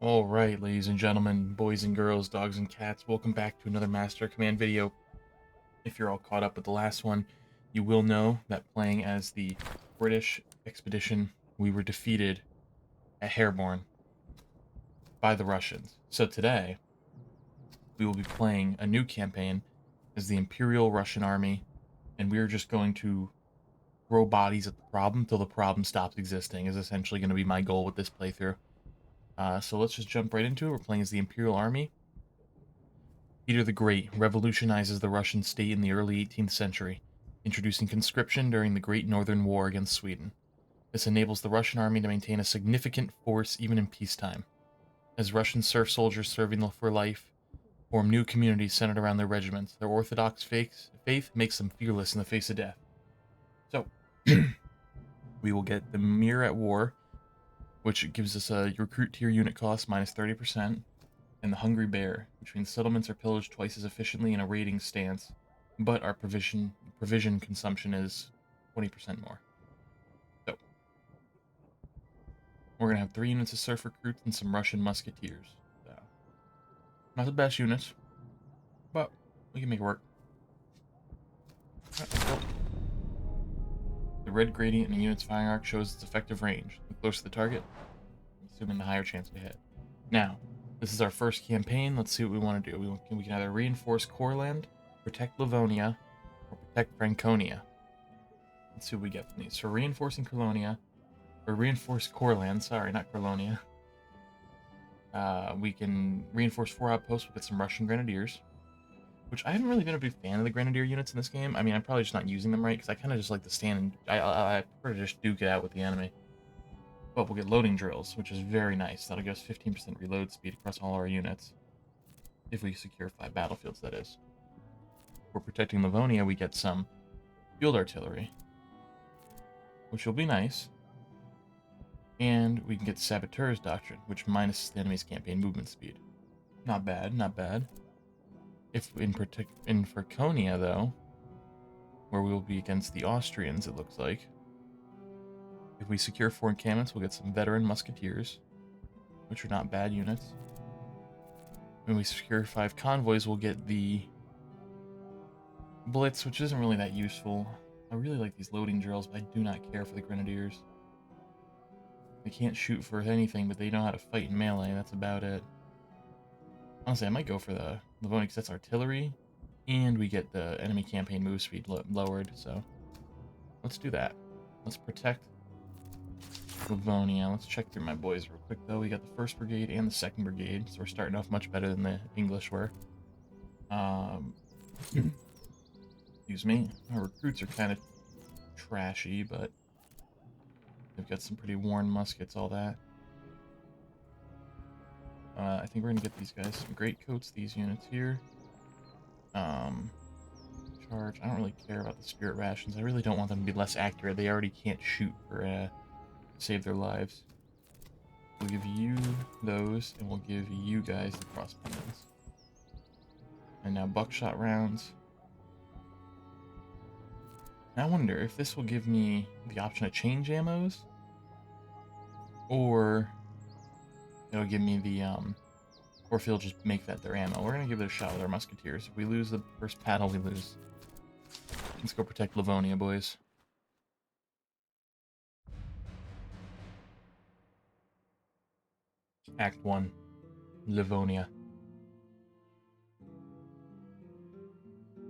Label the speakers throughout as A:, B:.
A: All right, ladies and gentlemen, boys and girls, dogs and cats, welcome back to another Master Command video. If you're all caught up with the last one, you will know that playing as the British expedition, we were defeated at Herborn by the Russians. So today, we will be playing a new campaign as the Imperial Russian Army, and we are just going to throw bodies at the problem till the problem stops existing, is essentially going to be my goal with this playthrough. So let's just jump right into it. We're playing as the Imperial Army. Peter the Great revolutionizes the Russian state in the early 18th century, introducing conscription during the Great Northern War against Sweden. This enables the Russian army to maintain a significant force even in peacetime, as Russian serf soldiers serving for life form new communities centered around their regiments. Their orthodox faith makes them fearless in the face of death. So, we will get the Mir at War, which gives us a recruit tier unit cost minus 30%. And the Hungry Bear, which means settlements are pillaged twice as efficiently in a raiding stance, but our provision consumption is 20% more. So, we're going to have 3 units of surf recruits and some Russian musketeers. So, not the best units, but we can make it work. Right, let's go. The red gradient in the unit's firing arc shows its effective range. The closer the target, assuming the higher chance to hit. Now, this is our first campaign. Let's see what we want to do. We can either reinforce Courland, protect Livonia, or protect Franconia. Let's see what we get from these. So reinforcing Colonia, or reinforce Courland, sorry, not Colonia. We can reinforce 4 outposts. We'll get some Russian Grenadiers, which I haven't really been a big fan of the Grenadier units in this game. I mean, I'm probably just not using them right, because I kind of just like to stand and... I prefer to just duke it out with the enemy. But we'll get loading drills, which is very nice. That'll give us 15% reload speed across all our units. If we secure 5 battlefields, that is. If we're protecting Livonia, we get some field artillery, which will be nice. And we can get Saboteur's Doctrine, which minuses the enemy's campaign movement speed. Not bad, not bad. If in Franconia, though, where we will be against the Austrians, it looks like, if we secure 4 encampments, we'll get some veteran musketeers, which are not bad units. When we secure 5 convoys, we'll get the Blitz, which isn't really that useful. I really like these loading drills, but I do not care for the Grenadiers. They can't shoot for anything, but they know how to fight in melee. That's about it. Honestly, I might go for the Livonia because that's artillery, and we get the enemy campaign move speed lowered, so let's do that. Let's protect Livonia. Let's check through my boys real quick, though. We got the 1st Brigade and the 2nd Brigade, so we're starting off much better than the English were. Excuse me. Our recruits are kind of trashy, but they've got some pretty worn muskets, all that. I think we're going to get these guys some great coats, these units here. Charge. I don't really care about the spirit rations. I really don't want them to be less accurate. They already can't shoot for save their lives. We'll give you those, and we'll give you guys the crossbowmen. And now buckshot rounds. I wonder if this will give me the option to change ammos, or it'll give me the, or if it'll just make that their ammo. We're going to give it a shot with our musketeers. If we lose the first battle, we lose. Let's go protect Livonia, boys. Act 1, Livonia.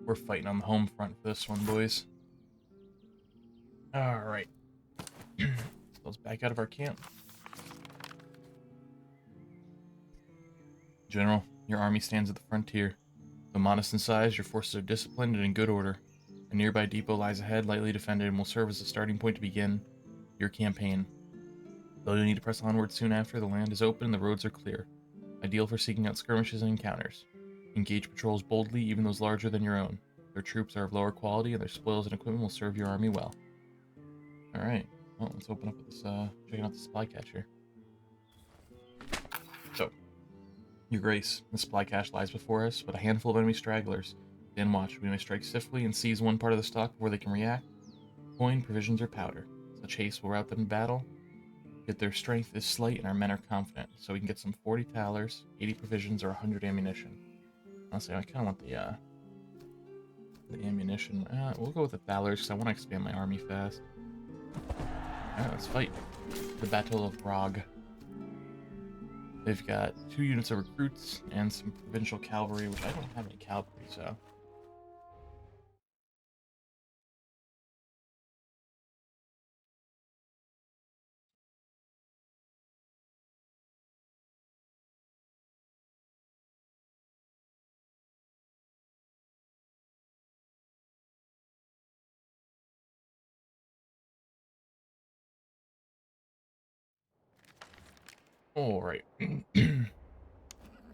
A: We're fighting on the home front for this one, boys. Alright. Let's back out of our camp. General, your army stands at the frontier. Though modest in size, your forces are disciplined and in good order. A nearby depot lies ahead, lightly defended, and will serve as a starting point to begin your campaign. Though you'll need to press onward soon after, the land is open and the roads are clear. Ideal for seeking out skirmishes and encounters. Engage patrols boldly, even those larger than your own. Their troops are of lower quality, and their spoils and equipment will serve your army well. Alright, well, let's open up with this, checking out the supply cache here. So, Your Grace, the supply cache lies before us, with a handful of enemy stragglers. Stand watch. We may strike swiftly and seize one part of the stock before they can react. Coin, provisions, or powder. Such haste will rout them in battle. Yet their strength is slight and our men are confident, so we can get some 40 talers, 80 provisions, or 100 ammunition. Honestly, I kind of want the ammunition. We'll go with the thalers because I want to expand my army fast. Alright, let's fight. The Battle of Rog. They've got 2 units of recruits and some provincial cavalry, which I don't have any cavalry, so... Alright. Only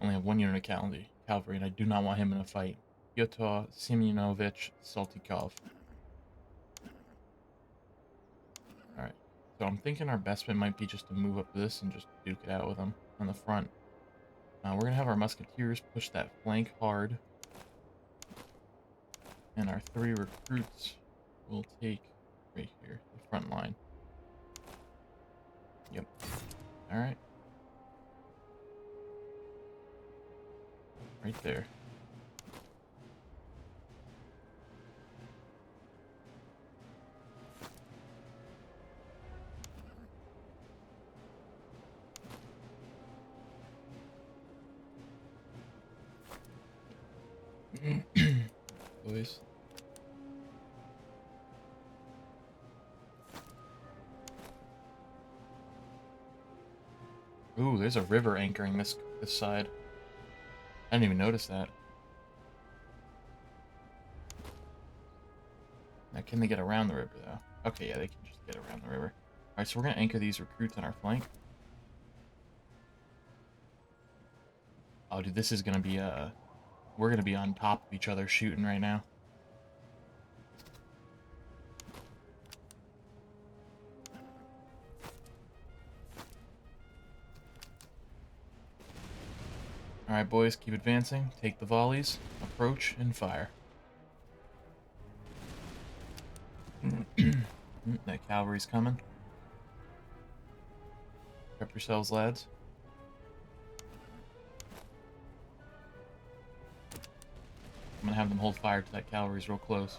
A: have 1 unit of cavalry, and I do not want him in a fight. Pyotr Semyonovich Saltykov. Alright. So I'm thinking our best bet might be just to move up this and just duke it out with them on the front. We're going to have our musketeers push that flank hard. And our 3 recruits will take right here, the front line. Yep. Alright. Right there. Boys. Ooh, there's a river anchoring this side. I didn't even notice that. Now, can they get around the river, though? Okay, yeah, they can just get around the river. Alright, so we're going to anchor these recruits on our flank. Oh, dude, this is going to be, we're going to be on top of each other shooting right now. Alright, boys, keep advancing. Take the volleys. Approach and fire. That cavalry's coming. Prep yourselves, lads. I'm gonna have them hold fire till that cavalry's real close.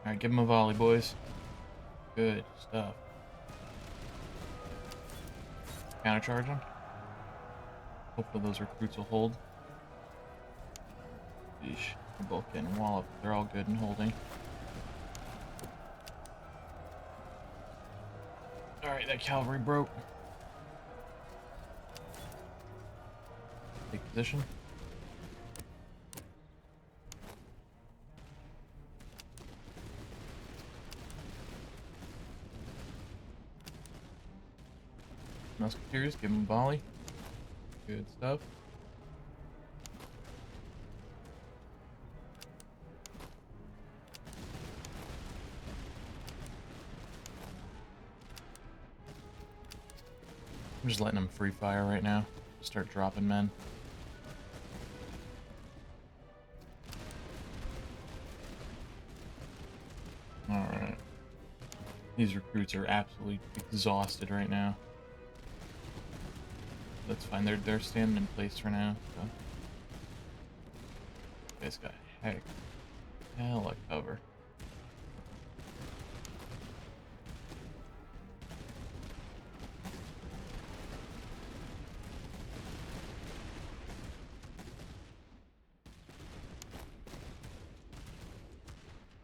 A: Alright, give them a volley, boys. Good stuff. Countercharge them. Hopefully those recruits will hold. Yeesh, they're both getting walloped. They're all good and holding. Alright, that cavalry broke. Take position. Musketeers, give them a volley. Good stuff. I'm just letting them free fire right now. Start dropping men. Alright. These recruits are absolutely exhausted right now. That's fine. They're standing in place for now. So. You guys got hella cover.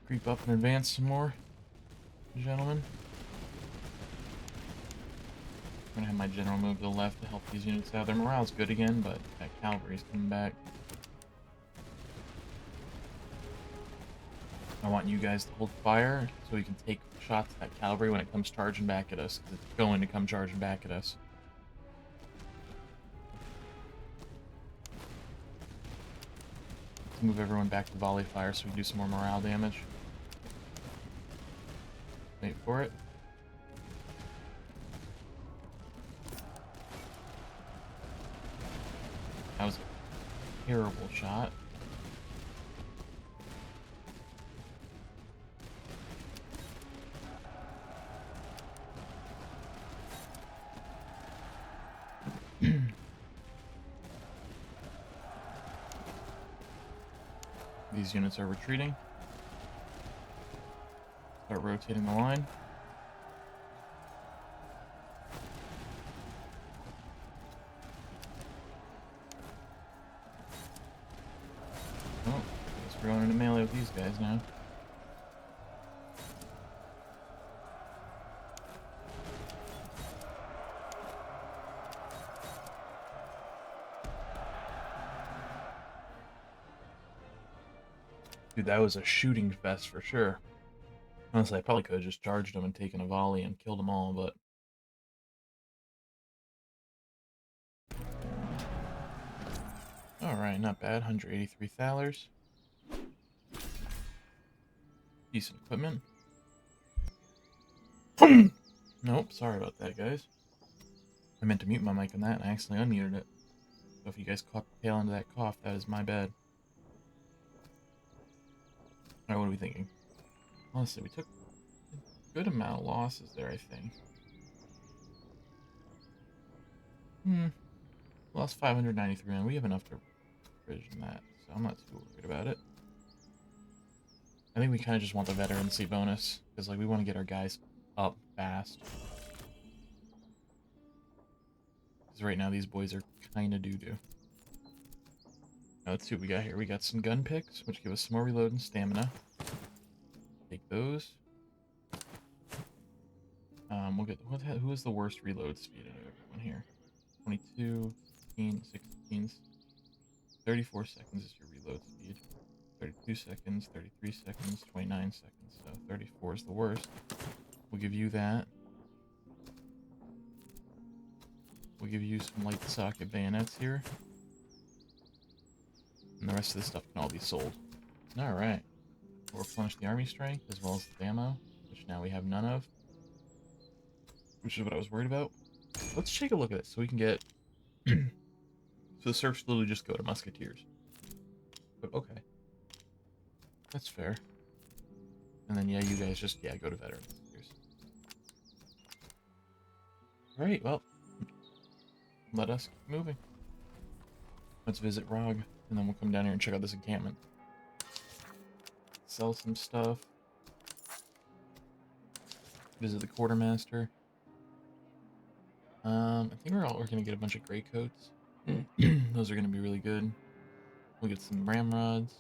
A: Creep up and advance some more, gentlemen. I'm gonna have my general move to the left to help these units out. Their morale's good again, but that cavalry's coming back. I want you guys to hold fire so we can take shots at that cavalry when it comes charging back at us, because it's going to come charging back at us. Let's move everyone back to volley fire so we can do some more morale damage. Wait for it. That was a terrible shot. these units are retreating. Start rotating the line. Oh, I guess we're going into melee with these guys now. Dude, that was a shooting fest for sure. Honestly, I probably could have just charged them and taken a volley and killed them all, but... Alright, not bad. 183 thalers. Decent equipment. Nope, sorry about that, guys. I meant to mute my mic on that, and I accidentally unmuted it. So if you guys caught the tail end of that cough, that is my bad. Alright, what are we thinking? Honestly, we took a good amount of losses there, I think. Lost 593 men. We have enough to provision that, so I'm not too worried about it. I think we kind of just want the veterancy bonus, because like we want to get our guys up fast. Because right now these boys are kind of doo-doo. Now let's see what we got here. We got some gun picks, which give us some more reload and stamina. Take those. We'll get who has the worst reload speed out of everyone here? 22, 15, 16, 34 seconds is your reload speed. 32 seconds, 33 seconds, 29 seconds. So 34 is the worst. We'll give you that. We'll give you some light socket bayonets here. And the rest of this stuff can all be sold. Alright. We'll replenish the army strength as well as the ammo, which now we have none of. Which is what I was worried about. Let's take a look at it so we can get... So the serfs literally just go to musketeers. But okay. That's fair. And then, yeah, you guys just, yeah, go to veterans. Alright, well, let us keep moving. Let's visit Rog, and then we'll come down here and check out this encampment. Sell some stuff. Visit the quartermaster. I think we're gonna get a bunch of gray coats. Those are gonna be really good. We'll get some ramrods.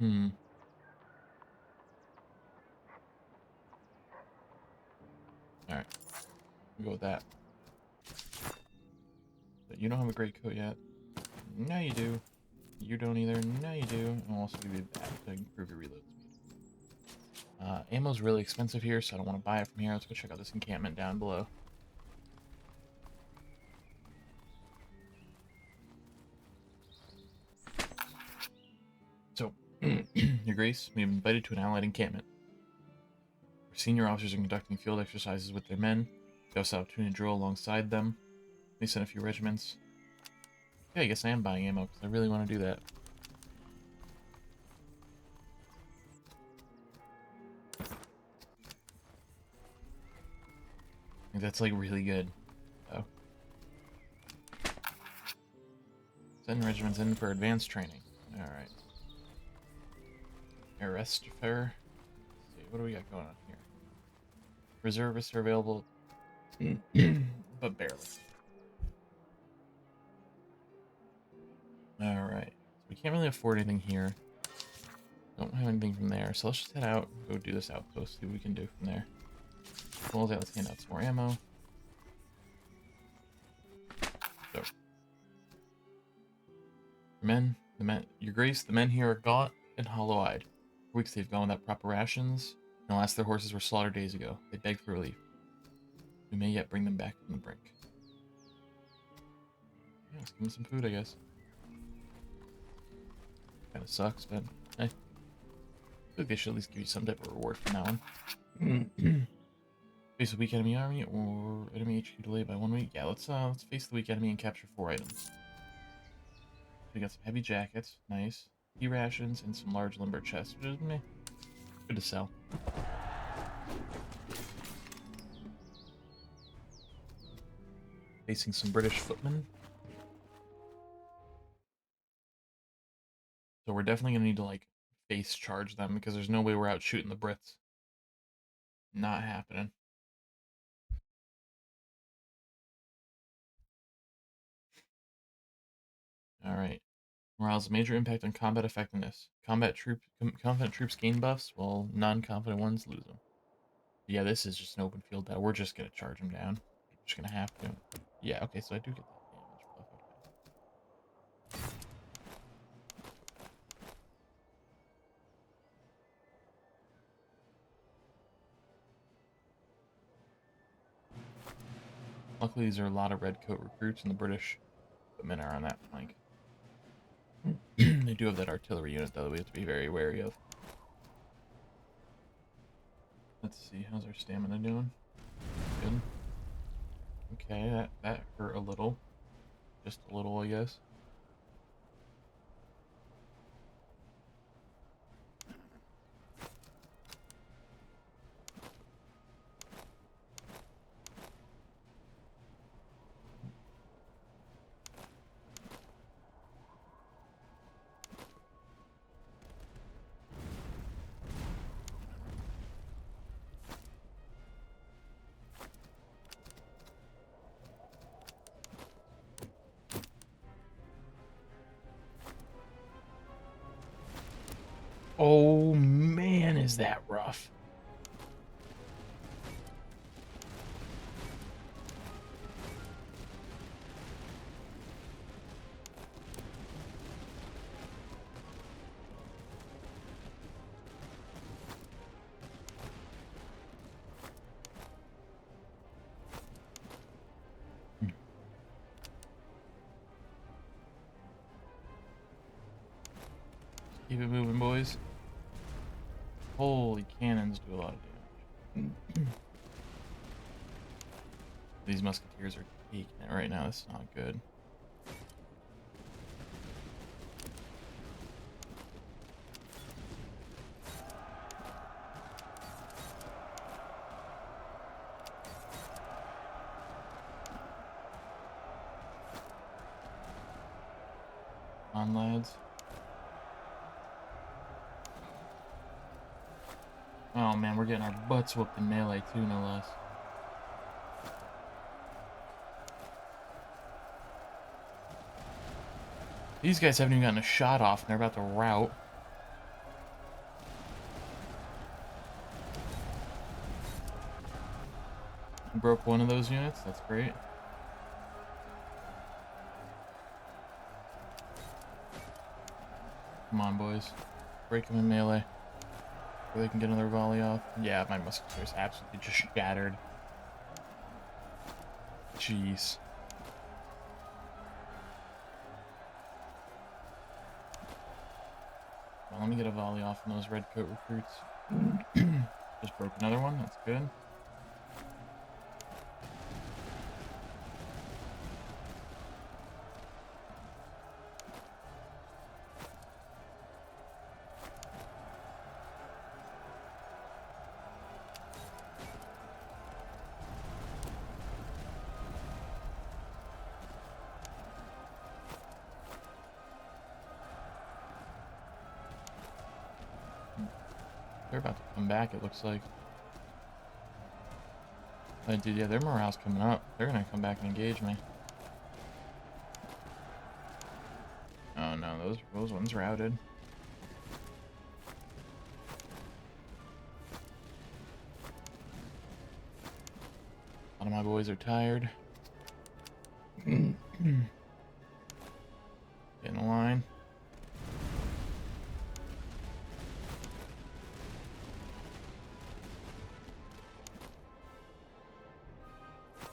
A: Alright. We'll go with that. But you don't have a great coat yet. Now you do. You don't either. Now you do. And we'll also give you that to improve your reload speed. Ammo's really expensive here, so I don't want to buy it from here. Let's go check out this encampment down below. So, Your Grace, we have been invited to an allied encampment. Our senior officers are conducting field exercises with their men. We also have opportunity to drill alongside them. They sent a few regiments. Yeah, I guess I am buying ammo because I really want to do that. I think that's like really good. So, send regiments in for advanced training. All right. Arrest fair. Let's see, what do we got going on here? Reservists are available, but barely. All right. So we can't really afford anything here. Don't have anything from there, so let's just head out and go do this outpost. See what we can do from there. Well, let's hand out some more ammo. So, Your Grace, the men here are gaunt and hollow-eyed. For weeks they've gone without proper rations, and alas, their horses were slaughtered days ago. They beg for relief. We may yet bring them back from the brink. Yeah, let's give them some food, I guess. Kind of sucks, but hey. I think they should at least give you some type of reward from that one. Face a weak enemy army or enemy HQ delayed by 1 week. Yeah, let's face the weak enemy and capture 4 items. We got some heavy jackets, nice. Key rations and some large lumber chests, which is meh. Good to sell. Facing some British footmen. So we're definitely gonna need to like face charge them because there's no way we're out shooting the Brits. Not happening. All right. Morale's a major impact on combat effectiveness. Confident troops gain buffs, while non-confident ones lose them. Yeah, this is just an open field battle. We're just gonna charge them down. We're just gonna have to. Yeah. Okay. So I do get that damage buff. Okay. Luckily, these are a lot of red coat recruits, and the British footmen are on that flank. They do have that artillery unit, though, that we have to be very wary of. Let's see, how's our stamina doing? Good. Okay, that hurt a little. Just a little, I guess. Oh man, is that rough. Keep it moving, boys. Holy cannons do a lot of damage. These musketeers are taking it right now. This is not good. On, lads. Oh man, we're getting our butts whooped in melee too, no less. These guys haven't even gotten a shot off, and they're about to rout. Broke one of those units. That's great. Come on, boys. Break them in melee. Where they can get another volley off. Yeah, my musketeers absolutely just shattered. Jeez. Well, let me get a volley off on those red coat recruits. Just broke another one. That's good. They're about to come back, it looks like. Dude, yeah, their morale's coming up. They're gonna come back and engage me. Oh no, those ones routed. A lot of my boys are tired. Get in the line.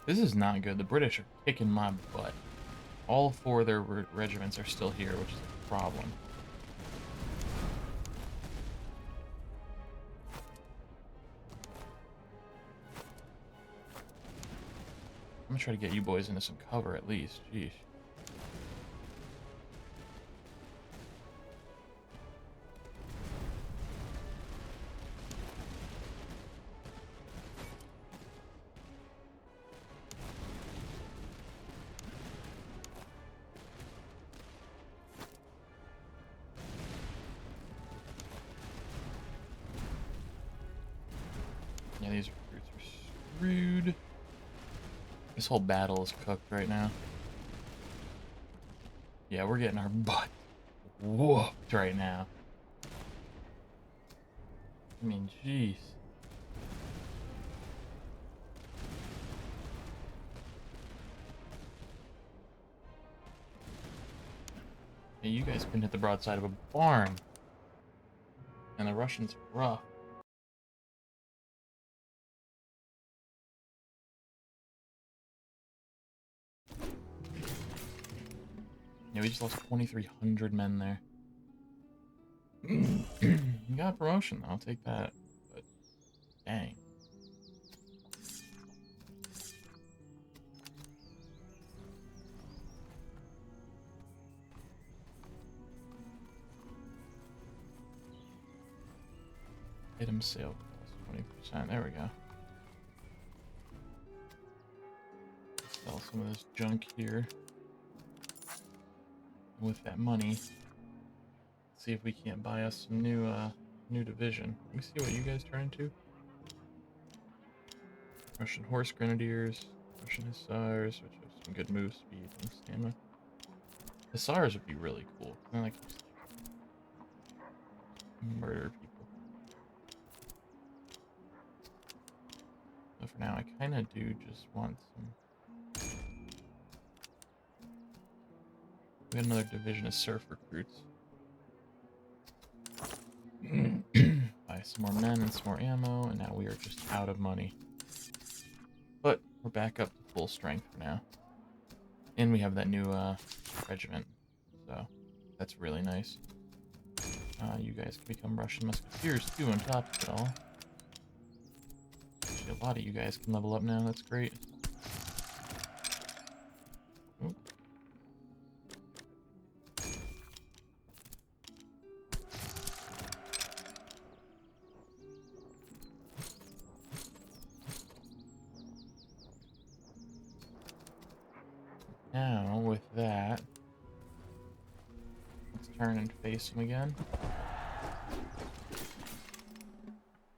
A: This is not good. The British are kicking my butt. All four of their regiments are still here, which is a problem. I'm gonna try to get you boys into some cover at least. Jeez. Yeah, these recruits are screwed. This whole battle is cooked right now. Yeah, we're getting our butt whooped right now. I mean, jeez. Yeah, you guys couldn't hit the broadside of a barn. And the Russians are rough. Yeah, we just lost 2,300 men there. You got a promotion, I'll take that. But dang. Item sale cost 20%. There we go. Sell some of this junk here. And with that money, see if we can't buy us some new division. Let me see what you guys turn into. Russian horse grenadiers, Russian hussars, which have some good move speed and stamina. Hussars would be really cool. I like just like murder people. So for now, I kind of do just want some. We got another division of surf recruits. Buy some more men and some more ammo, and now we are just out of money. But we're back up to full strength for now. And we have that new regiment, so that's really nice. You guys can become Russian musketeers too on top of it all. Actually, a lot of you guys can level up now, that's great. Oop. Now, with that, let's turn and face them again.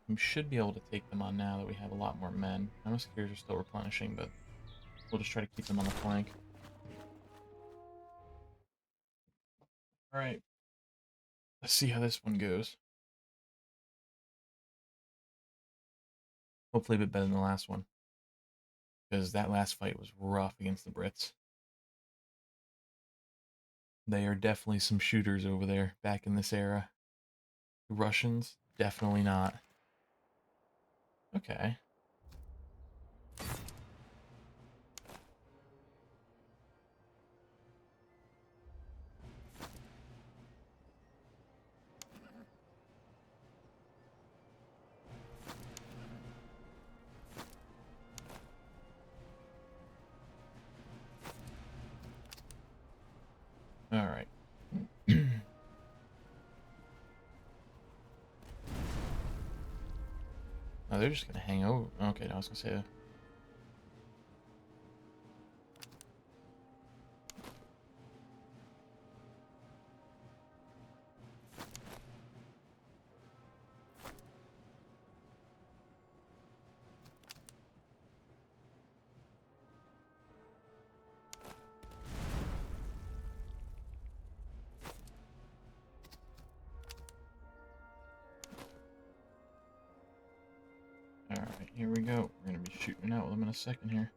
A: We should be able to take them on now that we have a lot more men. My musketeers are still replenishing, but we'll just try to keep them on the flank. Alright. Let's see how this one goes. Hopefully a bit better than the last one. Because that last fight was rough against the Brits. They are definitely some shooters over there back in this era. The Russians, definitely not. Okay. Alright. Oh, they're just gonna hang over. Okay, I was gonna say. Alright, here we go. We're gonna be shooting out with them in a second here.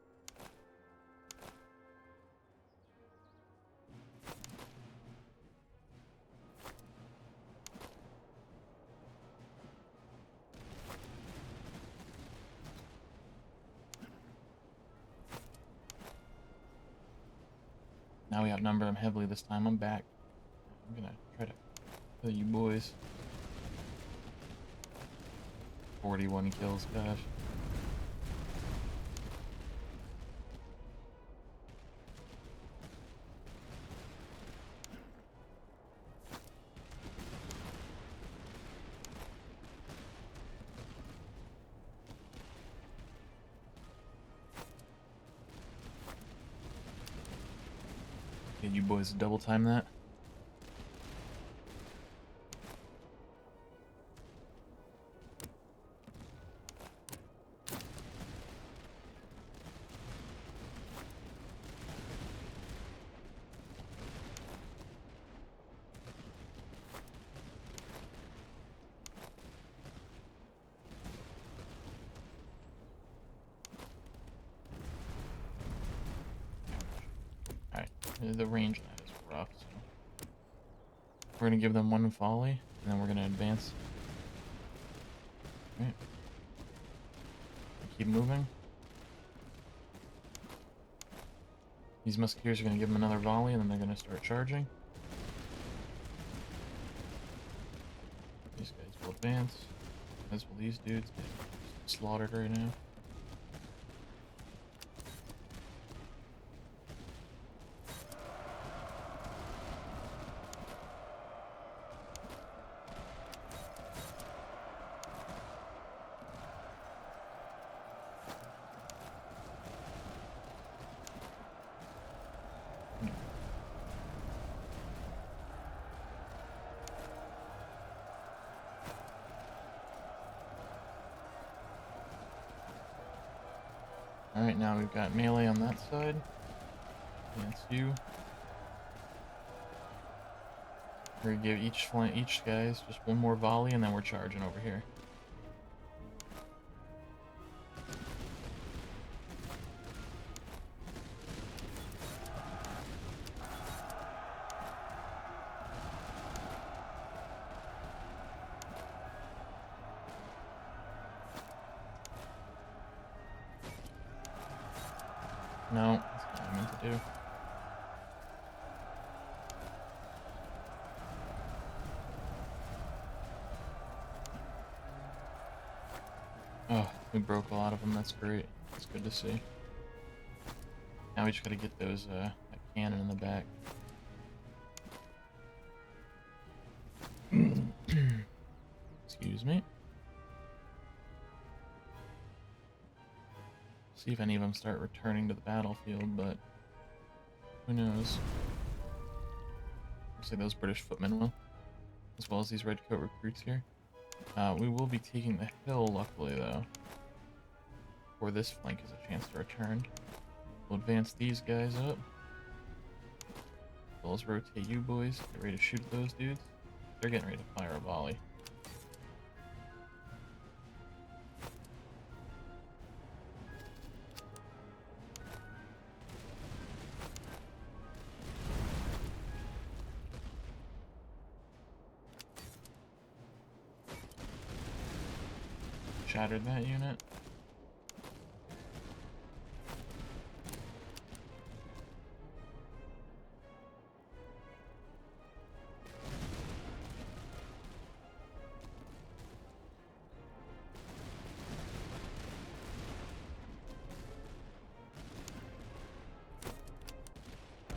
A: Now we outnumber them heavily this time. I'm back. I'm gonna try to kill you boys. 41 kills, gosh. Can you boys double time that? The range on that is rough, so we're gonna give them one volley, and then we're gonna advance. Right. Keep moving. These musketeers are gonna give them another volley, and then they're gonna start charging. These guys will advance, as will these dudes. Slaughtered right now. Alright, now we've got melee on that side. That's you. We're gonna give each guys just one more volley, and then we're charging over here. No, that's not what I meant to do. Oh, we broke a lot of them. That's great. That's good to see. Now we just gotta get those that cannon in the back. Excuse me. See if any of them start returning to the battlefield, but who knows? Looks like those British footmen will, as well as these redcoat recruits here. We will be taking the hill, luckily, though. Or this flank has a chance to return. We'll advance these guys up. As well as rotate you boys. Get ready to shoot at those dudes. They're getting ready to fire a volley. Shattered that unit.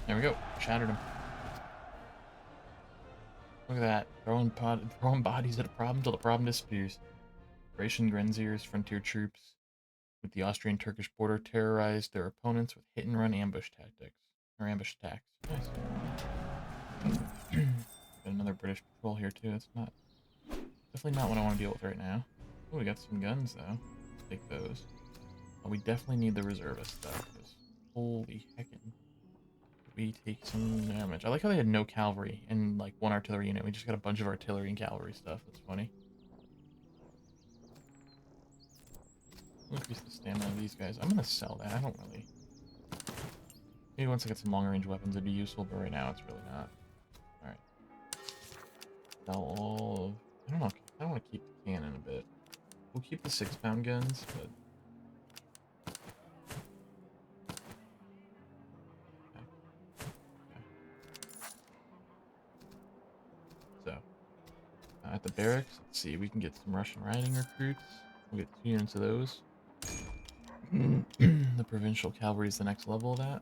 A: There we go. Shattered him. Look at that. Throwing bodies at a problem till the problem disappears. Operation Grenzier's frontier troops with the Austrian-Turkish border terrorized their opponents with hit-and-run ambush tactics. Or ambush attacks. Nice. Got another British patrol here too. That's not... Definitely not what I want to deal with right now. Oh, we got some guns though. Let's take those. Oh, we definitely need the reservist stuff, because holy heckin'. We take some damage. I like how they had no cavalry and like one artillery unit. We just got a bunch of artillery and cavalry stuff. That's funny. Increase the stamina of these guys. I'm gonna sell that. I don't really... Maybe once I get some long range weapons it'd be useful, but right now it's really not. Alright. Sell all of... I don't know. I don't want to keep the cannon a bit. We'll keep the 6-pound guns, but... So, at the barracks, let's see, we can get some Russian riding recruits. We'll get 2 units of those. The provincial cavalry is the next level of that.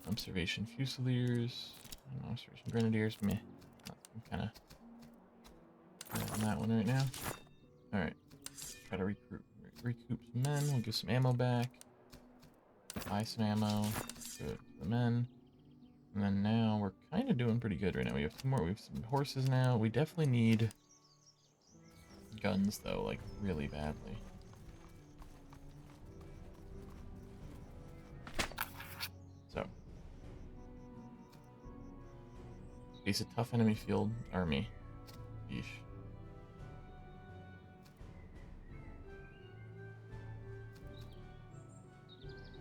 A: Observation Fusiliers. Observation Grenadiers. Meh. I'm kind of on that one right now. Alright. Try to recoup some men. We'll give some ammo back. Buy some ammo. Give it to the men. And then now we're kind of doing pretty good right now. We have 2 more. We have some horses now. We definitely need guns, though, like, really badly. So. Face a tough enemy field army. Yeesh.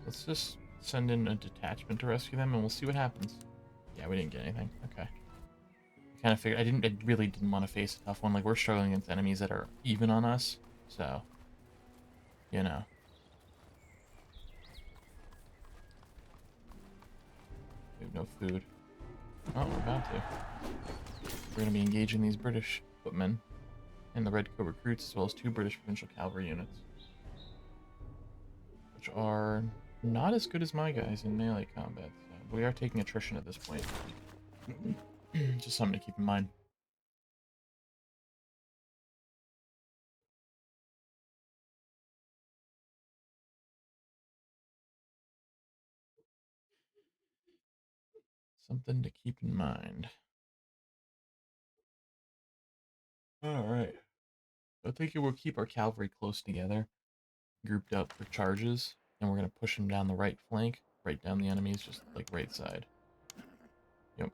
A: Let's just send in a detachment to rescue them, and we'll see what happens. Yeah, we didn't get anything. Okay. I kind of figured I really didn't want to face a tough one. Like, we're struggling against enemies that are even on us, so you know. We have no food. Oh, we're about to. We're gonna be engaging these British footmen and the Red Coat recruits, as well as 2 British provincial cavalry units, which are not as good as my guys in melee combat. So we are taking attrition at this point. Just something to keep in mind. Something to keep in mind. Alright. I think we'll keep our cavalry close together, grouped up for charges, and we're going to push them down the right flank, right down the enemy's, just like right side. Yep.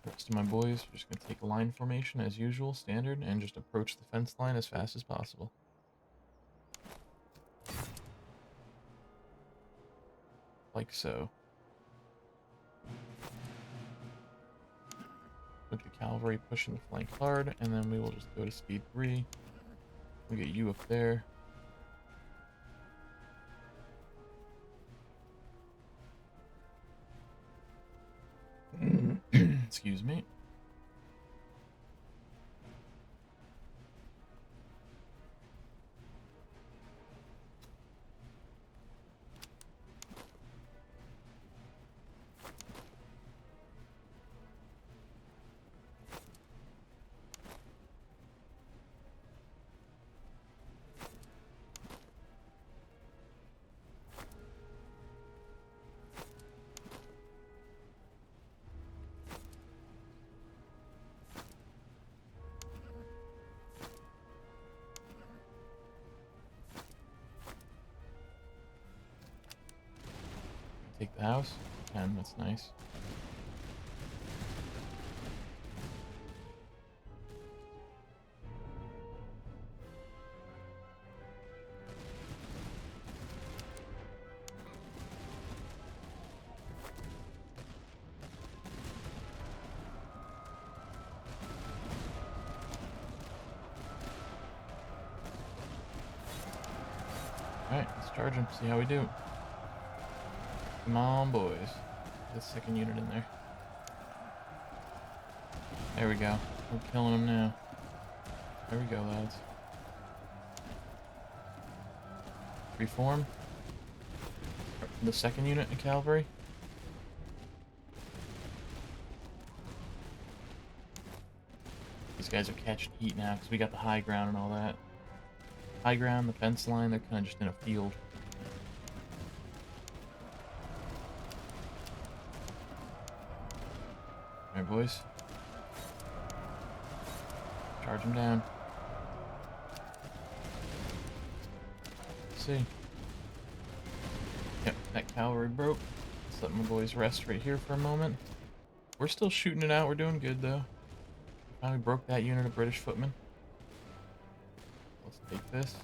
A: The rest of my boys are just going to take a line formation as usual, standard, and just approach the fence line as fast as possible. Like so. With the cavalry pushing the flank hard, and then we will just go to speed 3. We'll get you up there. Excuse me. Take the house. 10, that's nice. Alright, let's charge him, see how we do. Come on, boys. Get the second unit in there. There we go. We're killing them now. There we go, lads. Reform. The second unit of cavalry. These guys are catching heat now because we got the high ground and all that. High ground, the fence line, they're kind of just in a field. Alright, boys. Charge them down. Let's see. Yep, that cavalry broke. Let's let my boys rest right here for a moment. We're still shooting it out. We're doing good, though. Finally broke that unit of British footmen. Let's take this.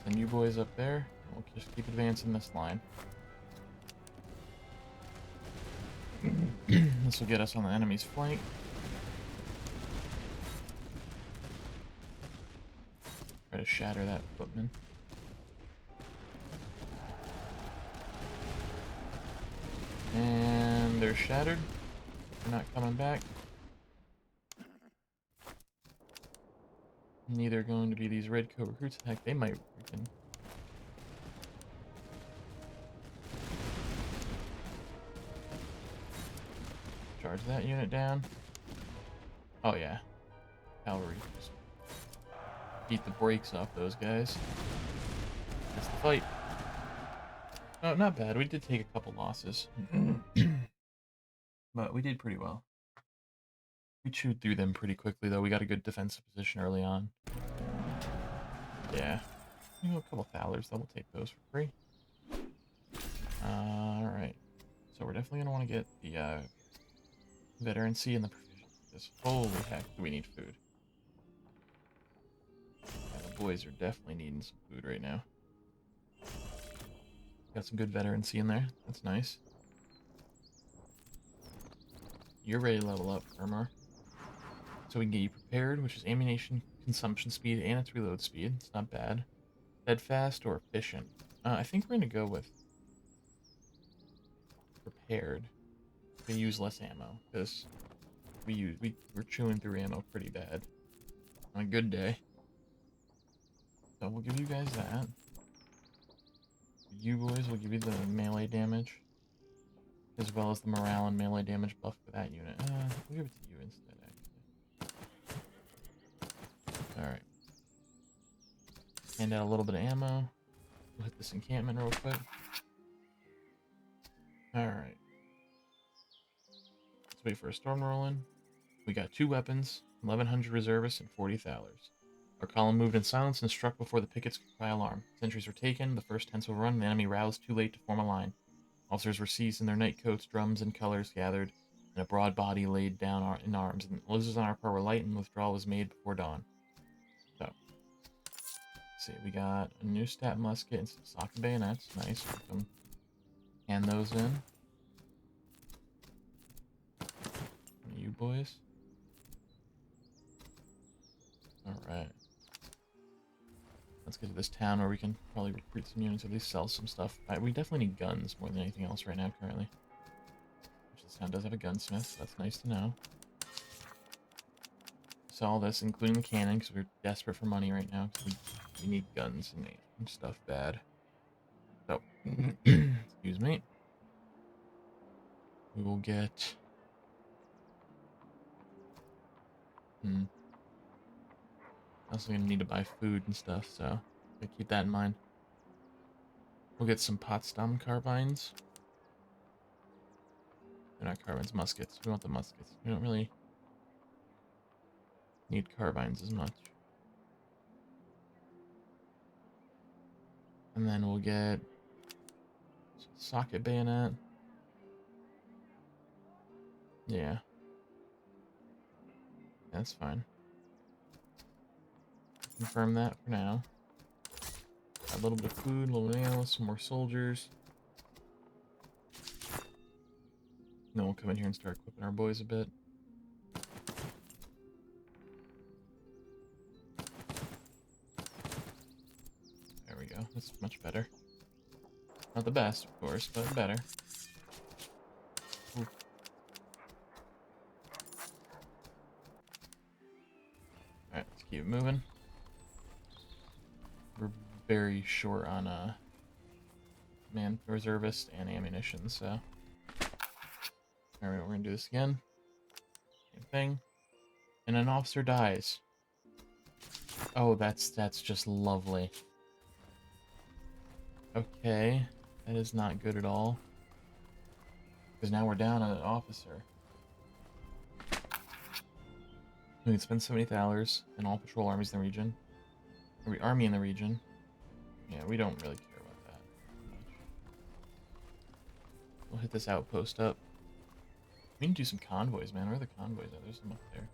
A: Send you boys up there. We'll just keep advancing this line. This will get us on the enemy's flank. Try to shatter that footman. And they're shattered. They're not coming back. Neither going to be these Red Coat recruits. Heck, they might freaking... Charge that unit down. Oh yeah. Cavalry. Just beat the brakes off those guys. That's the fight. Oh, not bad. We did take a couple losses. But we did pretty well. We chewed through them pretty quickly, though. We got a good defensive position early on. Yeah. You know, a couple Thalers, though. We'll take those for free. Alright. So we're definitely going to want to get the veterancy and the proficiency. Because holy heck, do we need food. Yeah, the boys are definitely needing some food right now. Got some good veterancy in there. That's nice. You're ready to level up, Armor. So we can get you prepared, which is ammunition consumption speed and its reload speed. It's not bad. Steadfast or efficient? I think we're gonna go with prepared. We use less ammo because we're chewing through ammo pretty bad on a good day. So we'll give you guys that. You boys will give you the melee damage, as well as the morale and melee damage buff for that unit. We'll give it to you instead, actually. Alright. Hand out a little bit of ammo. We'll hit this encampment real quick. Alright. Let's wait for a storm rolling. We got 2 weapons, 1,100 reservists, and 40 Thalers. Our column moved in silence and struck before the pickets could cry alarm. Sentries were taken, the first tents were run, and the enemy roused too late to form a line. Officers were seized in their nightcoats, drums and colors gathered, and a broad body laid down in arms. And the losers on our part were light, and withdrawal was made before dawn. So, let's see, we got a new stat musket and some socket bayonets. Nice. We can hand those in. You boys. Alright. Let's get to this town where we can probably recruit some units, or at least sell some stuff. We definitely need guns more than anything else right now, currently. Which this town does have a gunsmith, so that's nice to know. Sell all this, including the cannon, because we're desperate for money right now. Because we need guns and stuff bad. So, excuse me. We will get... Also gonna need to buy food and stuff, so gotta keep that in mind. We'll get some Potsdam carbines. They're not carbines, muskets. We want the muskets. We don't really need carbines as much. And then we'll get some socket bayonet. Yeah. That's fine. Confirm that for now. Got a little bit of food, a little bit of ammo, some more soldiers. Then we'll come in here and start equipping our boys a bit. There we go. That's much better. Not the best, of course, but better. Ooh. Alright, let's keep it moving. We're very short on man reservist and ammunition, so alright, we're gonna do this again. Same thing. And an officer dies. Oh, that's just lovely. Okay, that is not good at all. Because now we're down an officer. We can spend 70 thalers in all patrol armies in the region. Every army in the region. Yeah, we don't really care about that much. We'll hit this outpost up. We need to do some convoys, man. Where are the convoys at? There's some up there.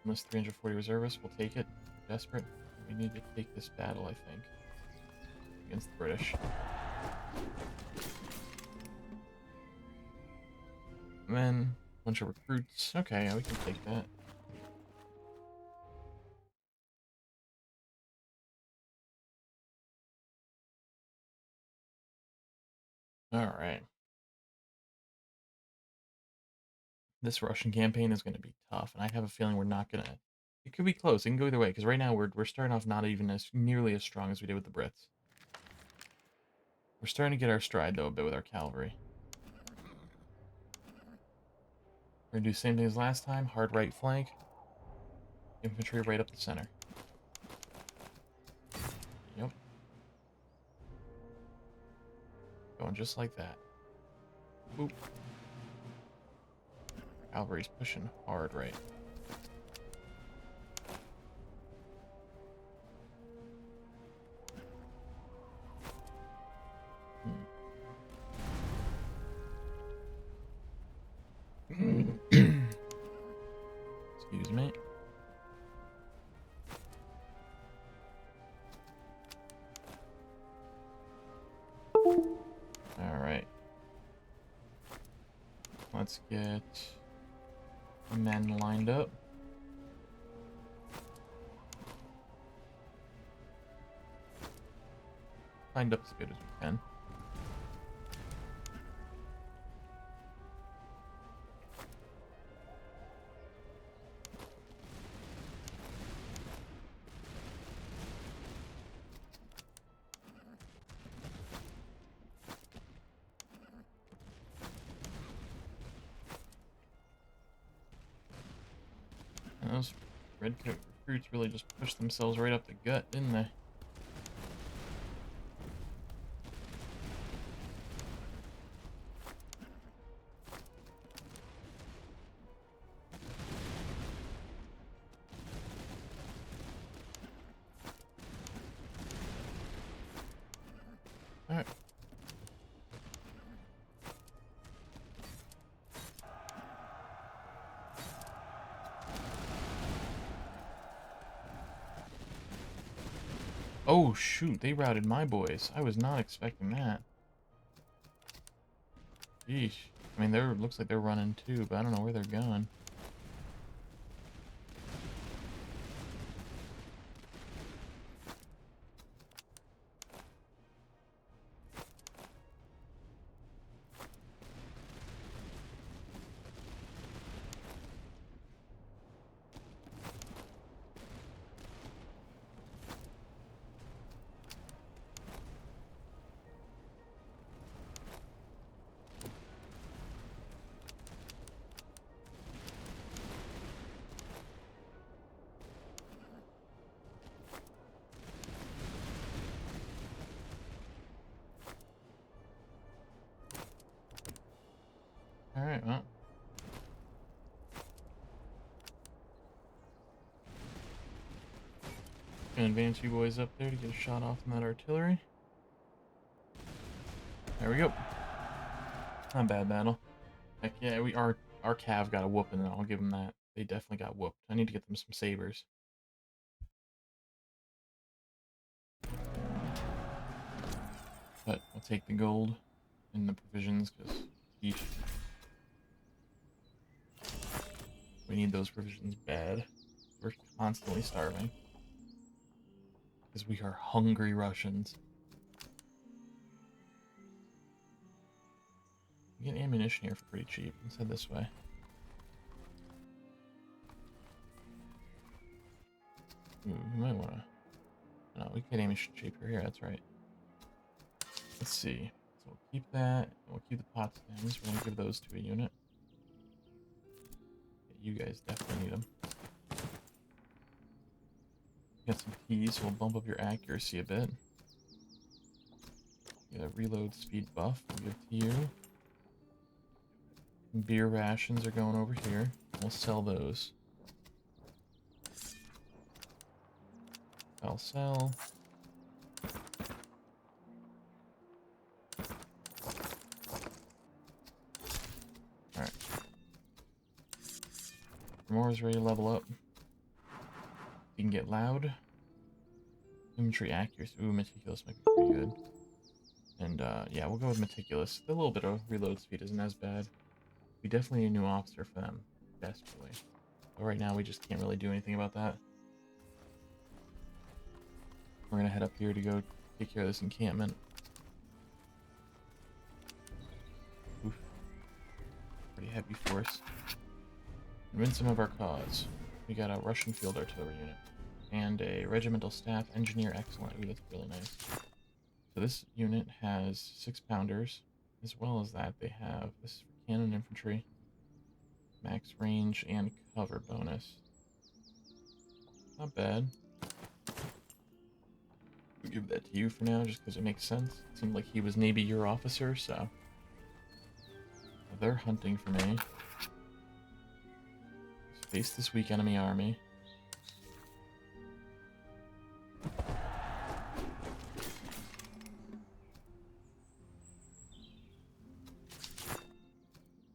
A: Unless 340 reservists, we'll take it. Desperate. We need to take this battle, I think. Against the British. And then, a bunch of recruits. Okay, yeah, we can take that. Alright. This Russian campaign is going to be tough, and I have a feeling we're not going to... It could be close. It can go either way, because right now we're starting off not even as nearly as strong as we did with the Brits. We're starting to get our stride, though, a bit with our cavalry. We're going to do the same thing as last time. Hard right flank. Infantry right up the center. Yep. Going just like that. Boop. Cavalry's pushing hard right. Excuse me. let's get men lined up. Lined up as good as we can. And those redcoat recruits really just pushed themselves right up the gut, didn't they? Alright. Oh shoot, they routed my boys. I was not expecting that. Yeesh. I mean, they're looks like they're running too, but I don't know where they're going. Alright, well. Gonna advance you boys up there to get a shot off on that artillery. There we go. Not bad battle. Heck yeah, our Cav got a whooping, and I'll give them that. They definitely got whooped. I need to get them some sabers. But I'll take the gold and the provisions, because we need those provisions bad. We're constantly starving. Because we are hungry Russians. You get ammunition here for pretty cheap. Let's head this way. Ooh, we might want to... No, we can get ammunition cheaper here, that's right. Let's see. So we'll keep that, and we'll keep the pot stems. We're going to give those to a unit. You guys definitely need them. Got some keys, so we'll bump up your accuracy a bit. Get a reload speed buff, we'll give to you. Beer rations are going over here. We'll sell those. I'll sell. Alright. More is ready to level up. You can get loud. Infantry accuracy. Ooh, meticulous might be pretty good. And yeah, we'll go with meticulous. A little bit of reload speed isn't as bad. We definitely need a new officer for them. Desperately. But right now we just can't really do anything about that. We're gonna head up here to go take care of this encampment. Oof. Pretty heavy force. And win some of our cause. We got a Russian field artillery unit. And a regimental staff engineer excellent. Ooh, that's really nice. So this unit has 6-pounders. As well as that, they have, this is for cannon infantry. Max range and cover bonus. Not bad. We'll give that to you for now, just because it makes sense. It seemed like he was maybe your officer, so... They're hunting for me. Face this weak enemy army.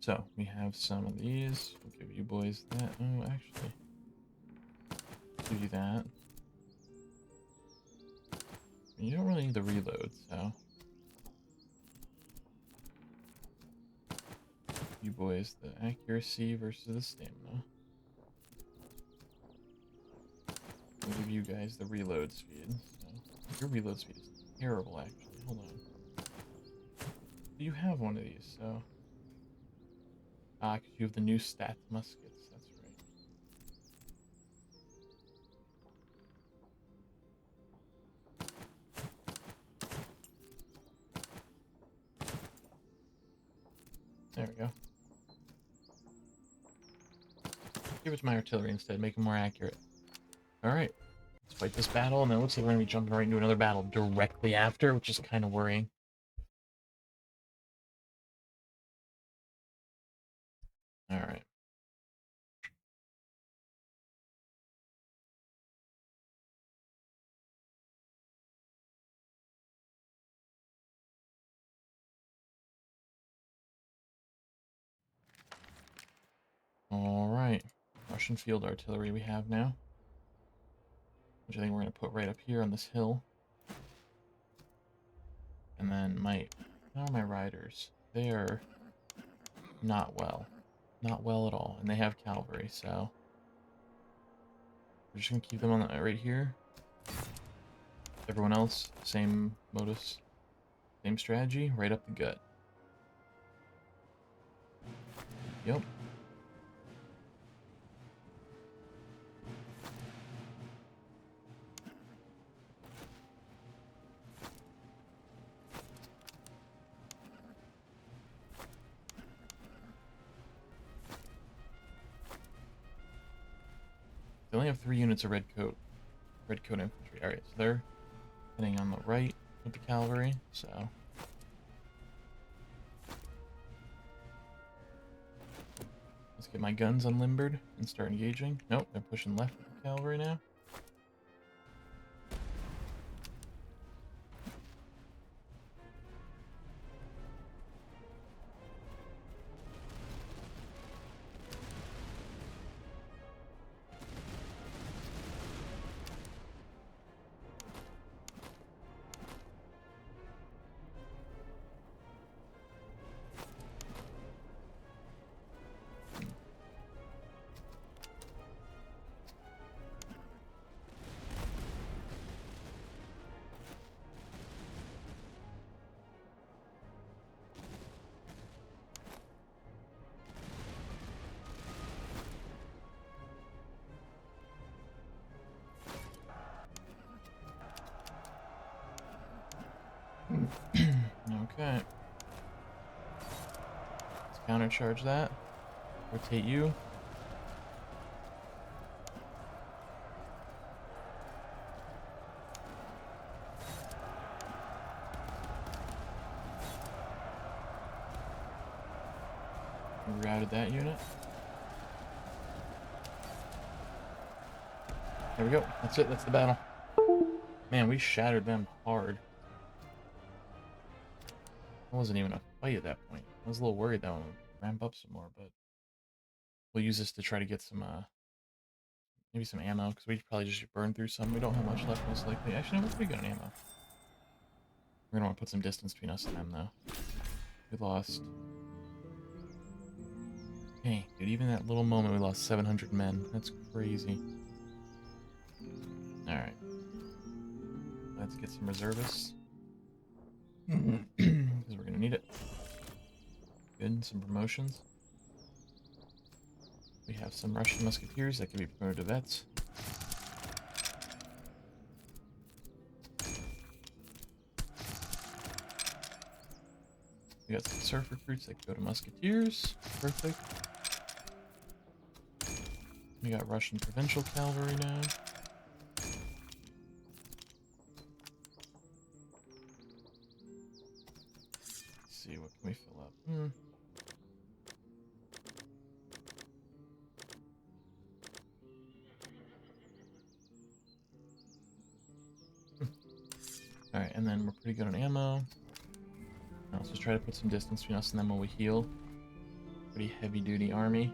A: So, we have some of these. We'll give you boys that. Oh, actually. Give you that. You don't really need the reload, so... you boys, the accuracy versus the stamina. I'll give you guys the reload speed. So, your reload speed is terrible, actually. Hold on. You have one of these, so... Ah, because you have the new stat muskets. That's right. There we go. Give it to my artillery instead. Make them more accurate. Alright. Let's fight this battle, and then it looks like we're going to be jumping right into another battle directly after, which is kind of worrying. Alright. Alright. Russian field artillery we have now. Which I think we're going to put right up here on this hill. And then how are my riders? They are not well. Not well at all. And they have cavalry, so... We're just going to keep them on right here. Everyone else, same modus. Same strategy, right up the gut. Yep. They only have 3 units of red coat infantry. Alright, so they're heading on the right with the cavalry, so... Let's get my guns unlimbered and start engaging. Nope, they're pushing left with the cavalry now. Okay. Let's countercharge that. Rotate you. We routed that unit. There we go. That's it. That's the battle. Man, we shattered them hard. It wasn't even a fight at that point. I was a little worried that one would ramp up some more, but we'll use this to try to get some, maybe some ammo, because we probably just burn through some. We don't have much left, most likely. Actually, no, we're pretty good on ammo. We're gonna want to put some distance between us and them, though. We lost... Hey, dude, even that little moment, we lost 700 men. That's crazy. Alright. Let's get some reservists. Because we're gonna need it. Good, some promotions. We have some Russian musketeers that can be promoted to vets. We got some surf recruits that can go to musketeers. Perfect. We got Russian provincial cavalry now. Let's see, what can we fill up? Alright, and then we're pretty good on ammo. Now let's just try to put some distance between us and them while we heal. Pretty heavy duty army.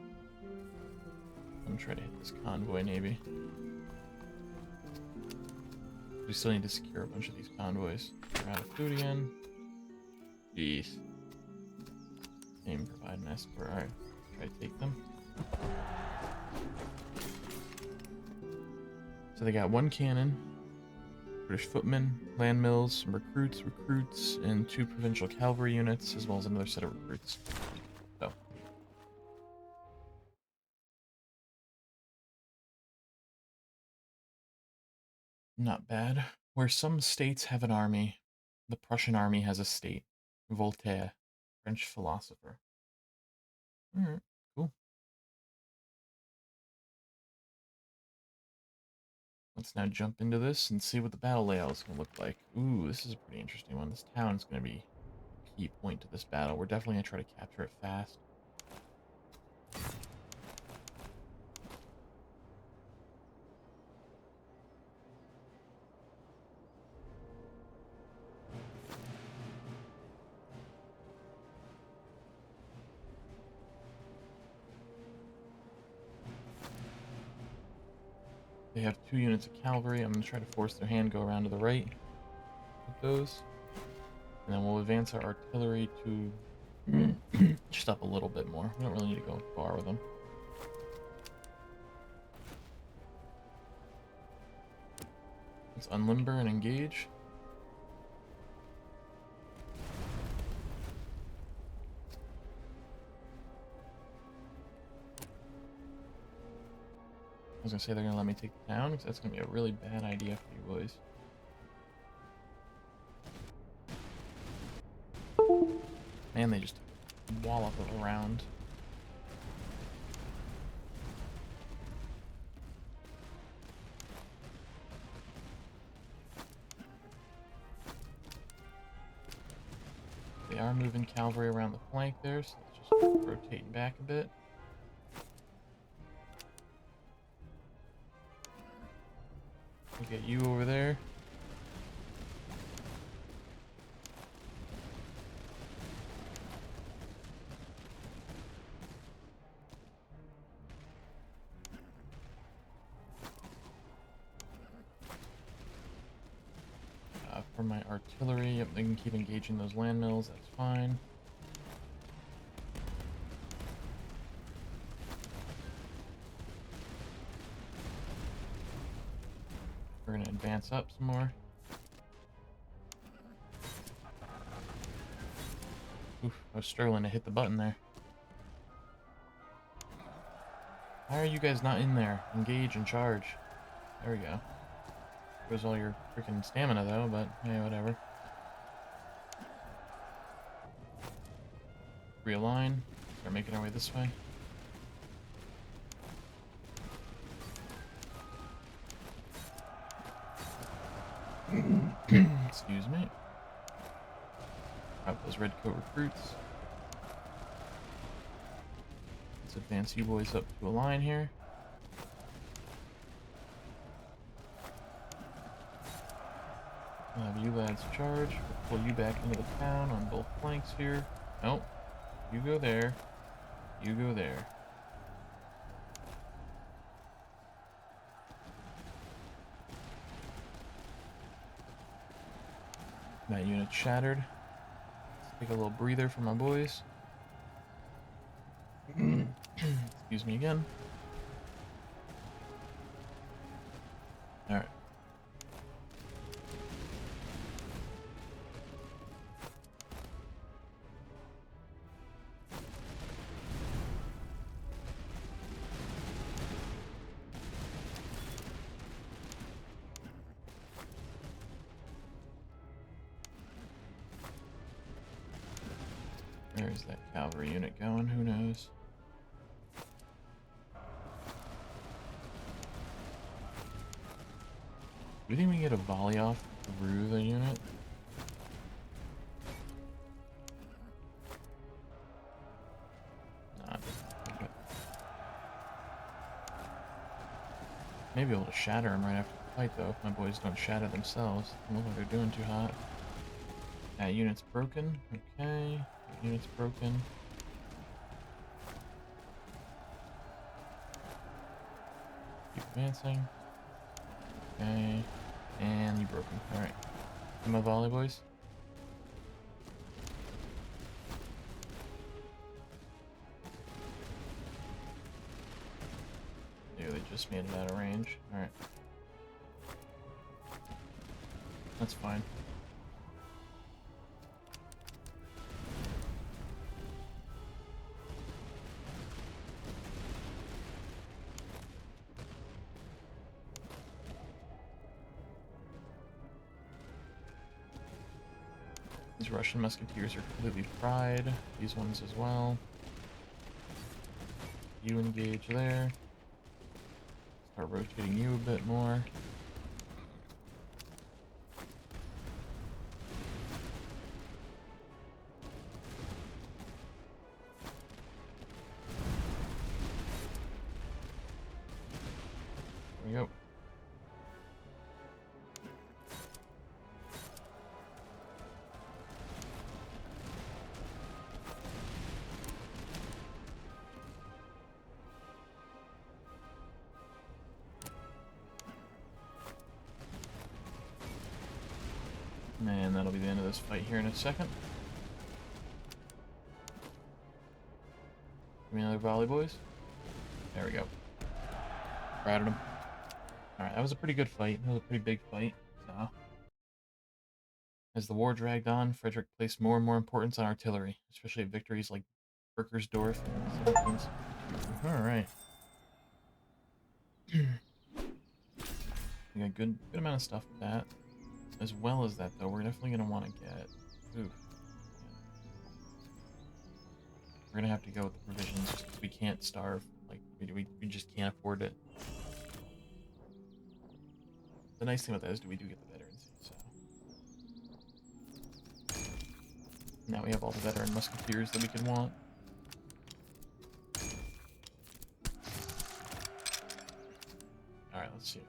A: I'm gonna try to hit this convoy, maybe. We still need to secure a bunch of these convoys. We're out of food again. Jeez. Aim, provide an escort. Alright, try to take them. So they got 1 cannon, British footmen, land mills, some recruits, and 2 provincial cavalry units, as well as another set of recruits. So. Not bad. Where some states have an army, the Prussian army has a state. Voltaire, French philosopher. Alright, cool. Let's now jump into this and see what the battle layout is going to look like. Ooh, this is a pretty interesting one. This town's going to be a key point to this battle. We're definitely going to try to capture it fast. They have 2 units of cavalry. I'm going to try to force their hand, go around to the right with those. And then we'll advance our artillery to just up a little bit more. We don't really need to go far with them. Let's unlimber and engage. I was gonna say they're gonna let me take the town, because that's gonna be a really bad idea for you boys. Man, they just wallop it around. They are moving cavalry around the flank there, so let's just rotate back a bit. We'll get you over there. For my artillery, yep, they can keep engaging those land mills, that's fine. We're gonna advance up some more. Oof, I was struggling to hit the button there. Why are you guys not in there? Engage and charge. There we go. There's all your freaking stamina though, but yeah, whatever. Realign. Start making our way this way. Excuse me. Grab those redcoat recruits. Let's advance you boys up to a line here. I'll have you lads charge. We'll pull you back into the town on both flanks here. Nope. You go there. You go there. That unit shattered. Let's take a little breather for my boys. Excuse me again. Alright. Where's that cavalry unit going? Who knows? Do you think we can get a volley off through the unit? Nah, it doesn't look it. Maybe able to shatter them right after the fight though, if my boys don't shatter themselves. Doesn't look like they're doing too hot. That unit's broken. Okay. That unit's broken. Keep advancing. Okay. And you broken. Alright. My volley boys. just made it out of range. Alright. That's fine. These Russian musketeers are completely fried. These ones as well. You engage there. Start rotating you a bit more. There we go. And that'll be the end of this fight here in a second. Give me another volley, boys. There we go. Routed him. Alright, that was a pretty good fight. That was a pretty big fight. So, as the war dragged on, Frederick placed more and more importance on artillery, especially at victories like Berkersdorf and 1762. Alright. We got a good amount of stuff with that. As well as that, though, we're definitely going to want to get... Ooh. We're going to have to go with the provisions just because we can't starve. Like, we just can't afford it. The nice thing about that is we do get the veterans, so... Now we have all the veteran musketeers that we could want. Alright, let's see.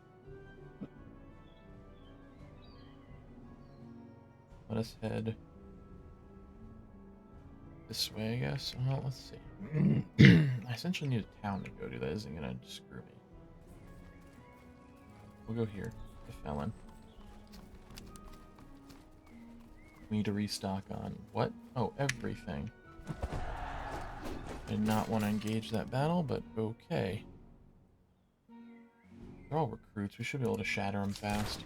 A: Let us head this way, I guess. Well, let's see. I essentially need a town to go to. That isn't gonna screw me. We'll go here. The Felon. We need to restock on what? Oh, everything. I did not want to engage that battle, but okay. They're all recruits. We should be able to shatter them fast.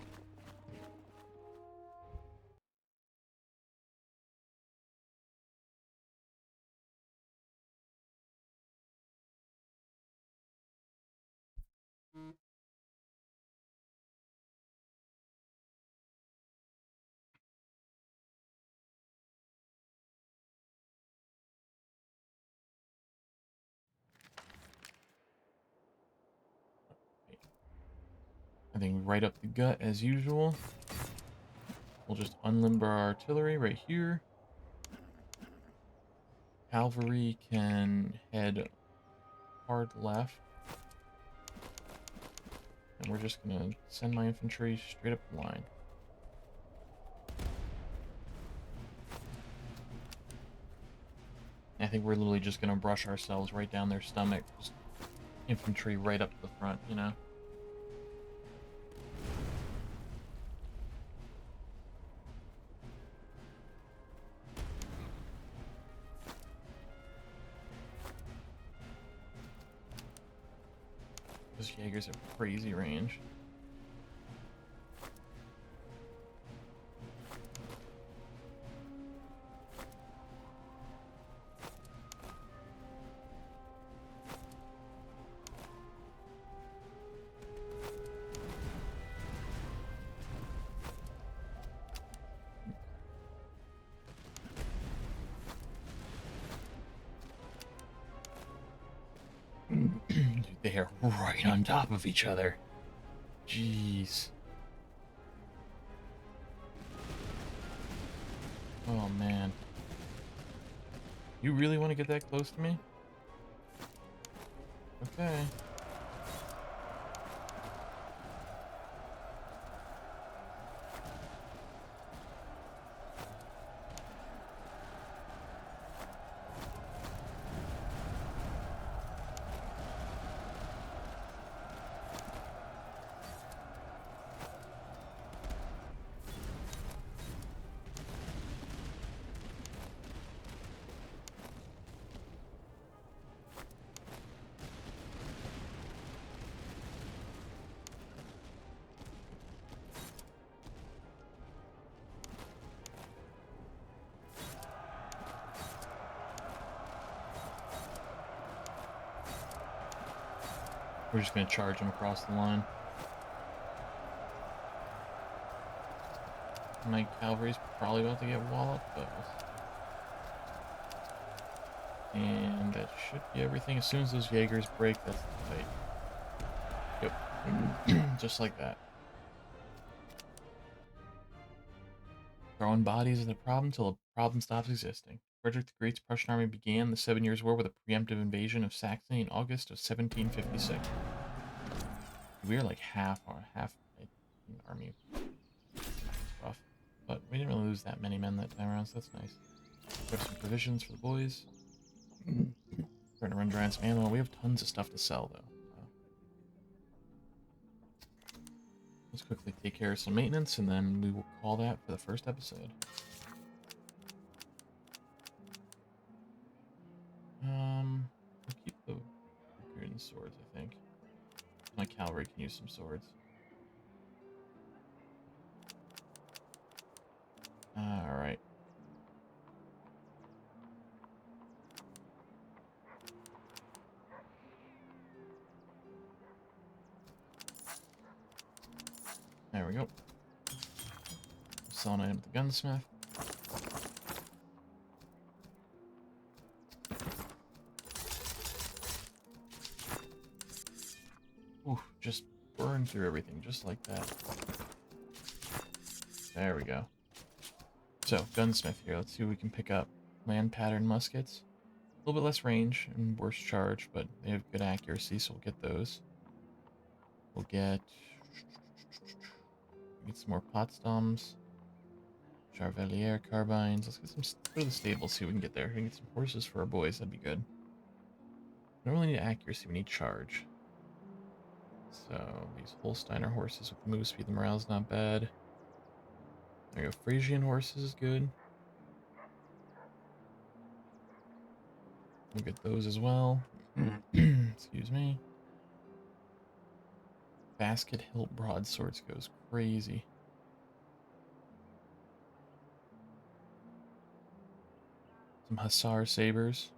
A: I think right up the gut as usual. We'll just unlimber our artillery right here. Cavalry can head hard left. And we're just gonna send my infantry straight up the line. I think we're literally just gonna brush ourselves right down their stomach. Just infantry right up to the front, you know? Those Jaegers have crazy range. Dude, they are right on top of each other. Jeez. Oh, man. You really want to get that close to me? Okay. We're just going to charge them across the line. My cavalry's probably about to get walloped, but we'll see. And that should be everything. As soon as those Jaegers break, that's the fight. Yep. Just like that. Throwing bodies is the problem till the problem stops existing. Frederick the Great's Prussian army began the 7 Years' War with a preemptive invasion of Saxony in August of 1756. We are like half army. Rough. But we didn't really lose that many men that time around, so that's nice. We have some provisions for the boys. Trying to run dry on some ammo. We have tons of stuff to sell, though. Let's quickly take care of some maintenance, and then we will call that for the first episode. We'll keep the recruiting swords, I think. My cavalry can use some swords. Alright. There we go. Sell an item at the gunsmith. Ooh, just burn through everything, just like that. There we go. So, gunsmith here. Let's see what we can pick up. Land pattern muskets. A little bit less range and worse charge, but they have good accuracy, so we'll get those. We'll get some more Potsdams. Charvelier carbines. Let's get some. Go to the stable, see what we can get there. We can get some horses for our boys. That'd be good. We don't really need accuracy. We need charge. So these Holsteiner horses with the move speed, the morale's not bad. There you go. Frisian horses is good. We'll get those as well. Excuse me. Basket hilt broadswords goes crazy. Some hussar sabers.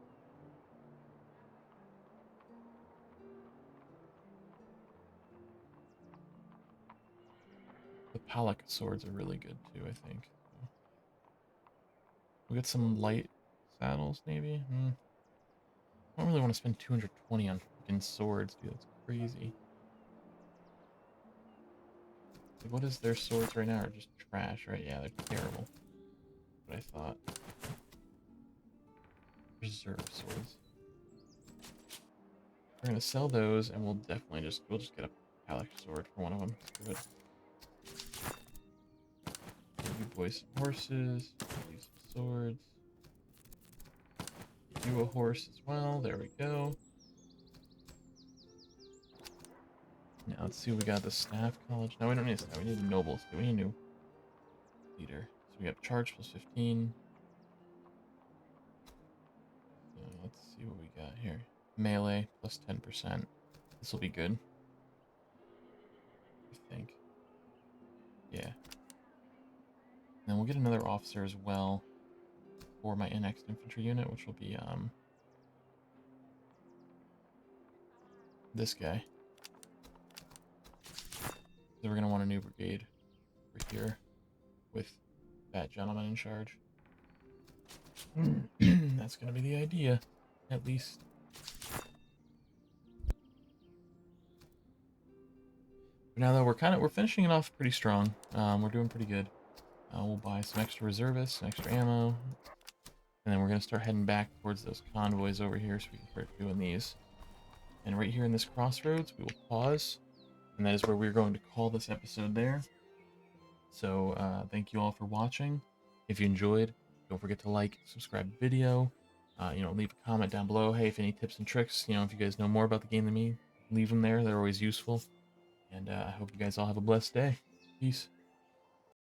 A: The Palak swords are really good too, I think. We'll get some light saddles, maybe. I don't really want to spend 220 on freaking swords, dude. That's crazy. Like, what is their swords right now? Are just trash, right? Yeah, they're terrible. What I thought. Reserve swords. We're gonna sell those, and we'll just get a Palak sword for one of them. Screw it. Give you boys some horses. Use some swords. Give you a horse as well. There we go. Now let's see what we got. The staff college. No, we don't need a staff. We need a nobles. We need a new leader. So we have charge plus 15. So let's see what we got here. Melee plus 10%. This will be good. I think. Yeah. And then we'll get another officer as well for my annexed infantry unit, which will be this guy. So we're gonna want a new brigade over here with that gentleman in charge. That's gonna be the idea, at least. But now though, we're finishing it off pretty strong. We're doing pretty good. We'll buy some extra reservists, some extra ammo, and then we're gonna start heading back towards those convoys over here so we can start doing these. And right here in this crossroads, we will pause, and that is where we're going to call this episode there. So thank you all for watching. If you enjoyed, don't forget to like, subscribe the video. Leave a comment down below. Hey, if any tips and tricks, if you guys know more about the game than me, leave them there. They're always useful. And I hope you guys all have a blessed day. Peace.